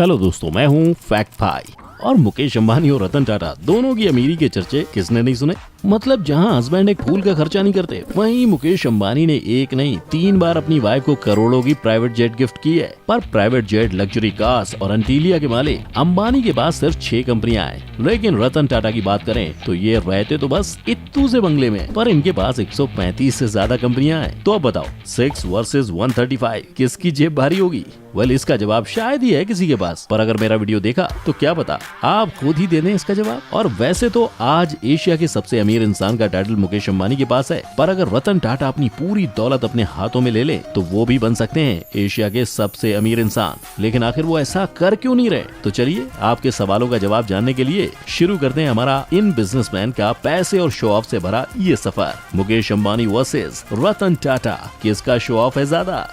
Hello दोस्तों, मैं हूँ फैक्ट भाई। और मुकेश अंबानी और रतन टाटा दोनों की अमीरी के चर्चे किसने नहीं सुने। मतलब जहाँ हस्बैंड एक फूल का खर्चा नहीं करते, वहीं मुकेश अंबानी ने एक नहीं 3 बार अपनी वाइफ को करोड़ों की प्राइवेट जेट गिफ्ट की है। पर प्राइवेट जेट, लग्जरी कार्स और अंटीलिया के मालिक अंबानी के पास सिर्फ 6 कंपनियां हैं। लेकिन रतन टाटा की बात करें तो ये रहते तो बस इत्तू से बंगले में, पर इनके पास 135 से ज्यादा कंपनियां हैं। तो अब बताओ 6 वर्सेस 135 किसकी जेब भारी होगी? वेल, इसका जवाब शायद ही है किसी के पास, पर अगर मेरा वीडियो देखा तो क्या पता आप खुद ही दे दें इसका जवाब। और वैसे तो आज एशिया के सबसे अमीर इंसान का टाइटल मुकेश अंबानी के पास है, पर अगर रतन टाटा अपनी पूरी दौलत अपने हाथों में ले ले तो वो भी बन सकते हैं एशिया के सबसे अमीर इंसान। लेकिन आखिर वो ऐसा कर क्यों नहीं रहे? तो चलिए आपके सवालों का जवाब जानने के लिए शुरू करते हैं हमारा इन बिजनेसमैन का पैसे और शो ऑफ से भरा ये सफर। मुकेश अंबानी वर्सेस रतन टाटा, किसका शो ऑफ है ज्यादा?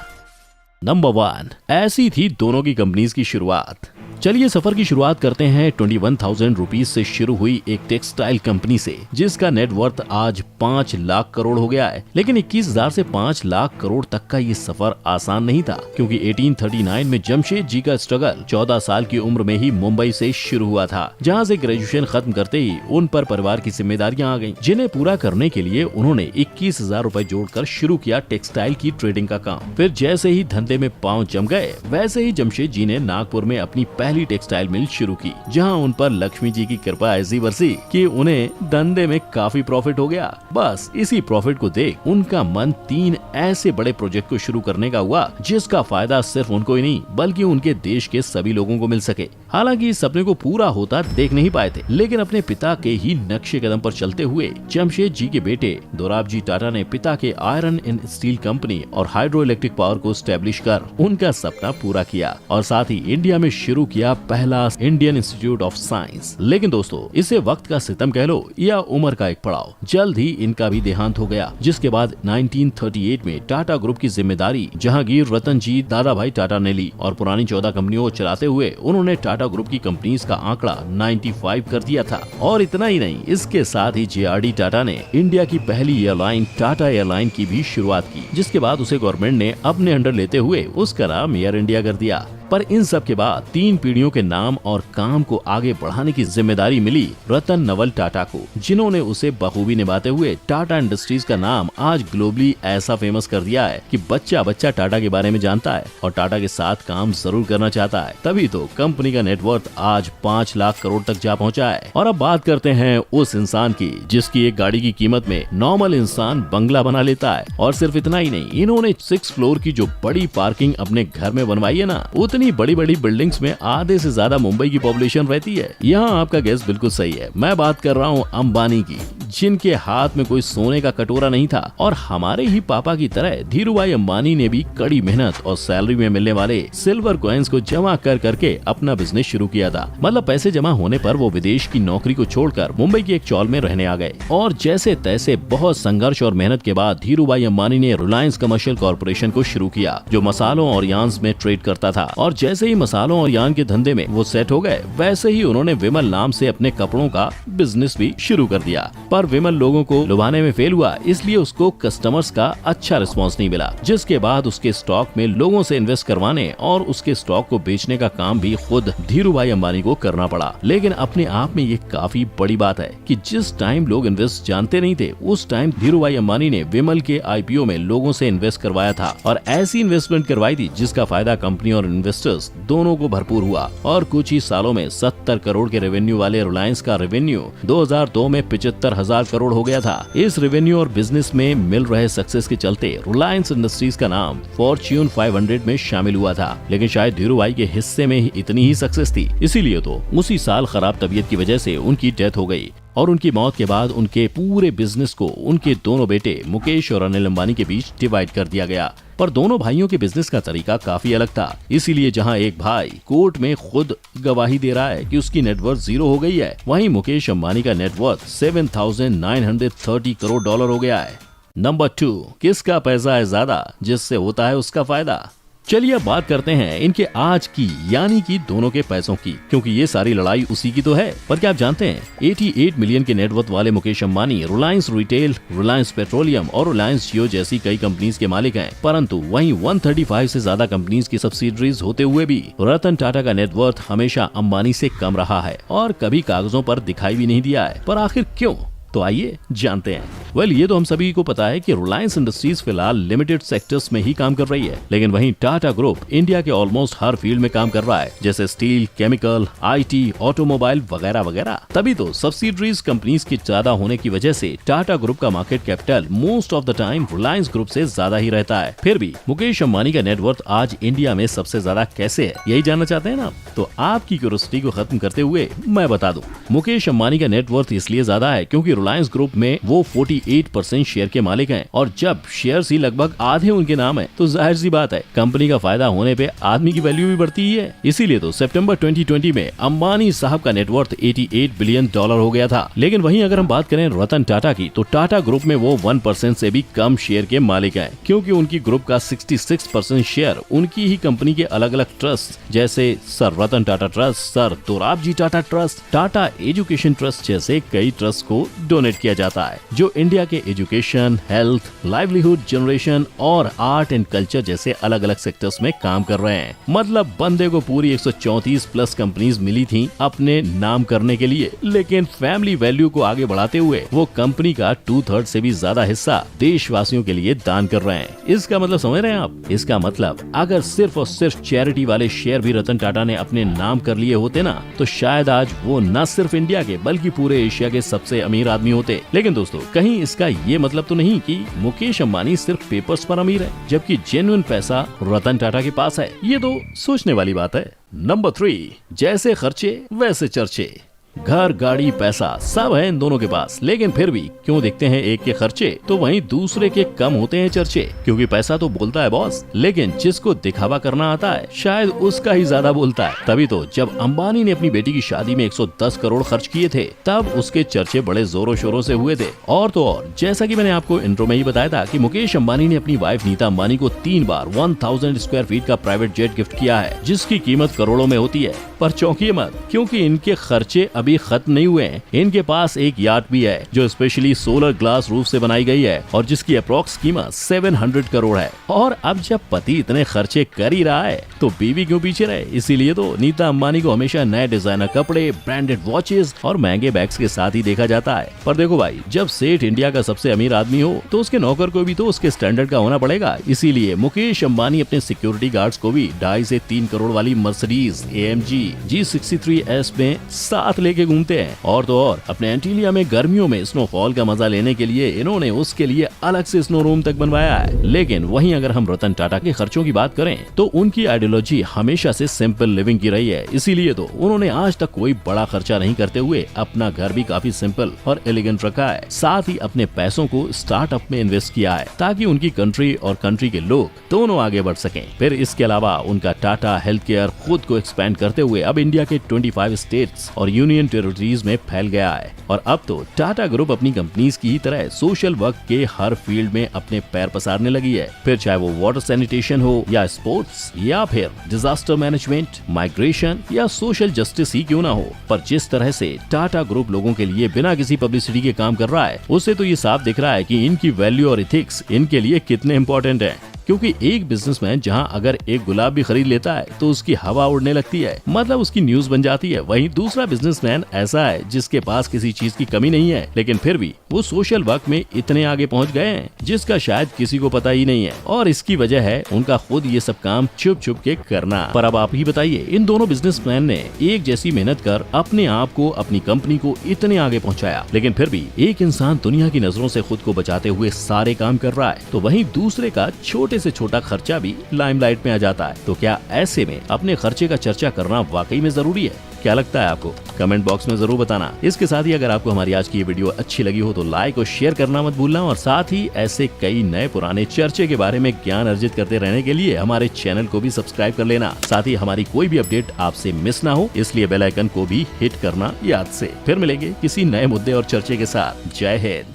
नंबर 1, ऐसी थी दोनों की कंपनीज की शुरुआत। चलिए सफर की शुरुआत करते हैं 21,000 रुपीज से शुरू हुई एक टेक्सटाइल कंपनी से, जिसका नेट वर्थ आज 5 लाख करोड़ हो गया है। लेकिन 21,000 से 5 लाख करोड़ तक का ये सफर आसान नहीं था, क्योंकि 1839 में जमशेद जी का स्ट्रगल 14 साल की उम्र में ही मुंबई से शुरू हुआ था, जहां से ग्रेजुएशन खत्म करते ही उन पर परिवार की जिम्मेदारियां आ गईं, जिन्हें पूरा करने के लिए उन्होंने 21,000 रुपए जोड़कर शुरू किया टेक्सटाइल की ट्रेडिंग का काम। फिर जैसे ही धंधे में पांव जम गए, वैसे ही जमशेद जी ने नागपुर में अपनी पहली टेक्सटाइल मिल शुरू की, जहां उन पर लक्ष्मी जी की कृपा ऐसी बरसी कि उन्हें धंधे में काफी प्रॉफिट हो गया। बस इसी प्रॉफिट को देख उनका मन 3 ऐसे बड़े प्रोजेक्ट को शुरू करने का हुआ, जिसका फायदा सिर्फ उनको ही नहीं बल्कि उनके देश के सभी लोगों को मिल सके। हालांकि इस सपने को पूरा होता देख नहीं पाए थे, लेकिन अपने पिता के ही नक्शे कदम पर चलते हुए जमशेद जी के बेटे दोराबजी टाटा ने पिता के आयरन एंड स्टील कंपनी और हाइड्रो इलेक्ट्रिक पावर को स्टैब्लिश कर उनका सपना पूरा किया, और साथ ही इंडिया में शुरू किया पहला इंडियन इंस्टीट्यूट ऑफ साइंस। लेकिन दोस्तों, इसे वक्त का सितम कह लो या उम्र का एक पड़ाव, जल्द ही इनका भी देहांत हो गया, जिसके बाद 1938 में टाटा ग्रुप की जिम्मेदारी जहांगीर रतन जी दादा भाई टाटा ने ली, और पुरानी 14 कंपनियों को चलाते हुए उन्होंने टाटा ग्रुप की कंपनीज का आंकड़ा 95 कर दिया था। और इतना ही नहीं, इसके साथ ही JRD टाटा ने इंडिया की पहली एयरलाइन टाटा एयरलाइन की भी शुरुआत की, जिसके बाद उसे गवर्नमेंट ने अपने अंडर लेते हुए उसका नाम एयर इंडिया कर दिया। पर इन सब के बाद 3 पीढ़ियों के नाम और काम को आगे बढ़ाने की जिम्मेदारी मिली रतन नवल टाटा को, जिन्होंने उसे बखूबी निभाते हुए टाटा इंडस्ट्रीज का नाम आज ग्लोबली ऐसा फेमस कर दिया है कि बच्चा बच्चा टाटा के बारे में जानता है और टाटा के साथ काम जरूर करना चाहता है। तभी तो कंपनी का नेटवर्थ आज 5 लाख करोड़ तक जा पहुंचा है। और अब बात करते हैं उस इंसान की जिसकी एक गाड़ी की कीमत में नॉर्मल इंसान बंगला बना लेता है। और सिर्फ इतना ही नहीं, इन्होंने 6 फ्लोर की जो बड़ी पार्किंग अपने घर में बनवाई है ना, इतनी बड़ी बड़ी बिल्डिंग्स में आधे से ज्यादा मुंबई की पॉपुलेशन रहती है। यहाँ आपका गैस बिल्कुल सही है, मैं बात कर रहा हूँ अंबानी की, जिनके हाथ में कोई सोने का कटोरा नहीं था। और हमारे ही पापा की तरह धीरूभाई अंबानी ने भी कड़ी मेहनत और सैलरी में मिलने वाले सिल्वर कॉइन्स को जमा कर करके अपना बिजनेस शुरू किया था। मतलब पैसे जमा होने पर वो विदेश की नौकरी को छोड़कर मुंबई की एक चौल में रहने आ गए, और जैसे तैसे बहुत संघर्ष और मेहनत के बाद धीरूभाई अंबानी ने रिलायंस कमर्शियल कॉर्पोरेशन को शुरू किया, जो मसालों और यार्न्स में ट्रेड करता था। और जैसे ही मसालों और यार्न के धंधे में वो सेट हो गए, वैसे ही उन्होंने विमल नाम से अपने कपड़ों का बिजनेस भी शुरू कर दिया। पर विमल लोगों को लुभाने में फेल हुआ, इसलिए उसको कस्टमर्स का अच्छा रिस्पांस नहीं मिला, जिसके बाद उसके स्टॉक में लोगों से इन्वेस्ट करवाने और उसके स्टॉक को बेचने का काम भी खुद धीरूभाई अंबानी को करना पड़ा। लेकिन अपने आप में ये काफी बड़ी बात है कि जिस टाइम लोग इन्वेस्ट जानते नहीं थे, उस टाइम धीरूभाई अंबानी ने विमल के IPO में लोगों से इन्वेस्ट करवाया था, और ऐसी इन्वेस्टमेंट करवाई थी जिसका फायदा कंपनी और इन्वेस्टर्स दोनों को भरपूर हुआ। और कुछ ही सालों में 70 करोड़ के रेवेन्यू वाले रिलायंस का रेवेन्यू 2002 में 75,000 करोड़ हो गया था। इस रेवेन्यू और बिजनेस में मिल रहे सक्सेस के चलते रिलायंस इंडस्ट्रीज का नाम फॉर्च्यून 500 में शामिल हुआ था। लेकिन शायद धीरूभाई के हिस्से में ही इतनी ही सक्सेस थी, इसीलिए तो उसी साल खराब तबीयत की वजह से उनकी डेथ हो गई। और उनकी मौत के बाद उनके पूरे बिजनेस को उनके दोनों बेटे मुकेश और अनिल अंबानी के बीच डिवाइड कर दिया गया। पर दोनों भाइयों के बिजनेस का तरीका काफी अलग था, इसीलिए जहां एक भाई कोर्ट में खुद गवाही दे रहा है कि उसकी नेटवर्थ 0 हो गई है, वहीं मुकेश अंबानी का नेटवर्थ 7,930 करोड़ डॉलर हो गया है। नंबर 2, किसका पैसा है ज्यादा जिससे होता है उसका फायदा? चलिए अब बात करते हैं इनके आज की यानी कि दोनों के पैसों की, क्योंकि ये सारी लड़ाई उसी की तो है। पर क्या आप जानते हैं 88 मिलियन के नेटवर्थ वाले मुकेश अंबानी रिलायंस रिटेल, रिलायंस पेट्रोलियम और रिलायंस जियो जैसी कई कंपनीज के मालिक हैं, परंतु वहीं 135 से ज्यादा कंपनीज की सब्सिडरीज होते हुए भी रतन टाटा का नेटवर्थ हमेशा अंबानी से कम रहा है और कभी कागजों पर दिखाई भी नहीं दिया है। पर आखिर क्यों? तो आइए जानते हैं। ये तो हम सभी को पता है कि रिलायंस इंडस्ट्रीज फिलहाल लिमिटेड सेक्टर्स में ही काम कर रही है, लेकिन वहीं टाटा ग्रुप इंडिया के ऑलमोस्ट हर फील्ड में काम कर रहा है, जैसे स्टील, केमिकल, आईटी, ऑटोमोबाइल वगैरह वगैरह। तभी तो सब्सिडरीज कंपनीज की ज्यादा होने की वजह से टाटा ग्रुप का market capital most of the time Reliance group से ज्यादा ही रहता है। फिर भी मुकेश अंबानी का नेटवर्थ आज इंडिया में सबसे ज्यादा कैसे है, यही जानना चाहते हैं ना? तो आपकी क्यूरियोसिटी को खत्म करते हुए मैं बता दूं, मुकेश अंबानी का नेटवर्थ इसलिए ज्यादा है क्योंकि रिलायंस ग्रुप में वो 48% शेयर के मालिक हैं, और जब शेयर्स ही लगभग आधे उनके नाम है तो जाहिर सी बात है कंपनी का फायदा होने पे आदमी की वैल्यू भी बढ़ती ही है। इसीलिए तो सितंबर 2020 में अंबानी साहब का नेटवर्थ $88 बिलियन हो गया था। लेकिन वहीं अगर हम बात करें रतन टाटा की, तो टाटा ग्रुप में वो 1% से भी कम शेयर के मालिक हैं, क्योंकि उनकी ग्रुप का 66% शेयर उनकी ही कंपनी के अलग अलग ट्रस्ट जैसे sir Ratan Tata trust, sir Dorabji Tata trust, Tata education trust जैसे कई ट्रस्ट को डोनेट किया जाता है, जो इंडिया के एजुकेशन, हेल्थ, लाइवलीहुड जनरेशन और आर्ट एंड कल्चर जैसे अलग अलग सेक्टर्स में काम कर रहे हैं। मतलब बंदे को पूरी 134 प्लस कंपनीज मिली थी अपने नाम करने के लिए, लेकिन फैमिली वैल्यू को आगे बढ़ाते हुए वो कंपनी का 2/3 से भी ज्यादा हिस्सा देशवासियों के लिए दान कर रहे हैं। इसका मतलब समझ रहे हैं आप? इसका मतलब अगर सिर्फ और सिर्फ चैरिटी वाले शेयर भी रतन टाटा ने अपने नाम कर लिए होते ना, तो शायद आज वो न सिर्फ इंडिया के बल्कि पूरे एशिया के सबसे अमीर आदमी होते। लेकिन दोस्तों, कहीं इसका ये मतलब तो नहीं कि मुकेश अंबानी सिर्फ पेपर्स पर अमीर है, जबकि जेन्युइन पैसा रतन टाटा के पास है? ये तो सोचने वाली बात है। नंबर 3, जैसे खर्चे वैसे चर्चे। घर, गाड़ी, पैसा सब है इन दोनों के पास, लेकिन फिर भी क्यों दिखते हैं एक के खर्चे तो वहीं दूसरे के कम होते हैं चर्चे? क्योंकि पैसा तो बोलता है बॉस, लेकिन जिसको दिखावा करना आता है शायद उसका ही ज्यादा बोलता है। तभी तो जब अंबानी ने अपनी बेटी की शादी में 110 करोड़ खर्च किए थे, तब उसके चर्चे बड़े जोरों शोरों से हुए थे। और तो और, जैसा कि मैंने आपको इंट्रो में ही बताया था कि मुकेश अंबानी ने अपनी वाइफ नीता अंबानी को 3 बार 1000 स्क्वायर फीट का प्राइवेट जेट गिफ्ट किया है, जिसकी कीमत करोड़ों में होती है। पर चौंकिए मत, क्योंकि इनके खर्चे अभी खत्म नहीं हुए हैं। इनके पास एक याट भी है जो स्पेशली सोलर ग्लास रूफ से बनाई गई है और जिसकी अप्रॉक्स कीमत 700 करोड़ है। और अब जब पति इतने खर्चे कर ही रहा है तो बीवी क्यों पीछे रहे? इसीलिए तो नीता अंबानी को हमेशा नए डिजाइनर कपड़े, ब्रांडेड वॉचेस और महंगे बैग्स के साथ ही देखा जाता है। पर देखो भाई, जब सेठ इंडिया का सबसे अमीर आदमी हो तो उसके नौकर को भी तो उसके स्टैंडर्ड का होना पड़ेगा। इसीलिए मुकेश अंबानी अपने सिक्योरिटी गार्ड्स को भी 2.5 से 3 करोड़ वाली मर्सिडीज AMG G63S में साथ लेके घूमते हैं। और तो और, अपने एंटीलिया में गर्मियों में स्नोफॉल का मजा लेने के लिए इन्होंने उसके लिए अलग से स्नो रूम तक बनवाया है। लेकिन वहीं अगर हम रतन टाटा के खर्चों की बात करें तो उनकी आइडियोलॉजी हमेशा से सिंपल लिविंग की रही है। इसीलिए तो उन्होंने आज तक कोई बड़ा खर्चा नहीं करते हुए अपना घर भी काफी सिंपल और एलिगेंट रखा है। साथ ही अपने पैसों को स्टार्टअप में इन्वेस्ट किया है ताकि उनकी कंट्री और कंट्री के लोग दोनों आगे बढ़ सकें। फिर इसके अलावा उनका टाटा हेल्थ केयर खुद को एक्सपेंड करते हुए अब इंडिया के 25 स्टेट्स और यूनियन टेरिटरीज में फैल गया है। और अब तो टाटा ग्रुप अपनी कंपनीज की ही तरह सोशल वर्क के हर फील्ड में अपने पैर पसारने लगी है। फिर चाहे वो वाटर सैनिटेशन हो या स्पोर्ट्स या फिर डिजास्टर मैनेजमेंट, माइग्रेशन या सोशल जस्टिस ही क्यों ना हो, पर जिस तरह से टाटा ग्रुप लोगों के लिए बिना किसी पब्लिसिटी के काम कर रहा है, उससे तो ये साफ दिख रहा है कि इनकी वैल्यू और इथिक्स इनके लिए कितने इम्पोर्टेंट है। क्योंकि एक बिजनेसमैन जहां अगर एक गुलाब भी खरीद लेता है तो उसकी हवा उड़ने लगती है, मतलब उसकी न्यूज बन जाती है। वहीं दूसरा बिजनेसमैन ऐसा है जिसके पास किसी चीज की कमी नहीं है, लेकिन फिर भी वो सोशल वर्क में इतने आगे पहुंच गए हैं जिसका शायद किसी को पता ही नहीं है। और इसकी वजह है उनका खुद ये सब काम छुप छुप के करना। पर अब आप ही बताइए, इन दोनों बिजनेसमैन ने एक जैसी मेहनत कर अपने आप को, अपनी कंपनी को इतने आगे पहुँचाया, लेकिन फिर भी एक इंसान दुनिया की नजरों से खुद को बचाते हुए सारे काम कर रहा है, तो वहीं दूसरे का छोटे से छोटा खर्चा भी लाइमलाइट में आ जाता है। तो क्या ऐसे में अपने खर्चे का चर्चा करना वाकई में जरूरी है? क्या लगता है आपको? कमेंट बॉक्स में जरूर बताना। इसके साथ ही अगर आपको हमारी आज की ये वीडियो अच्छी लगी हो तो लाइक और शेयर करना मत भूलना, और साथ ही ऐसे कई नए पुराने चर्चे के बारे में ज्ञान अर्जित करते रहने के लिए हमारे चैनल को भी सब्सक्राइब कर लेना। साथ ही हमारी कोई भी अपडेट आपसे मिस ना हो, इसलिए बेल आइकन को भी हिट करना याद से। फिर मिलेंगे किसी नए मुद्दे और चर्चे के साथ। जय हिंद।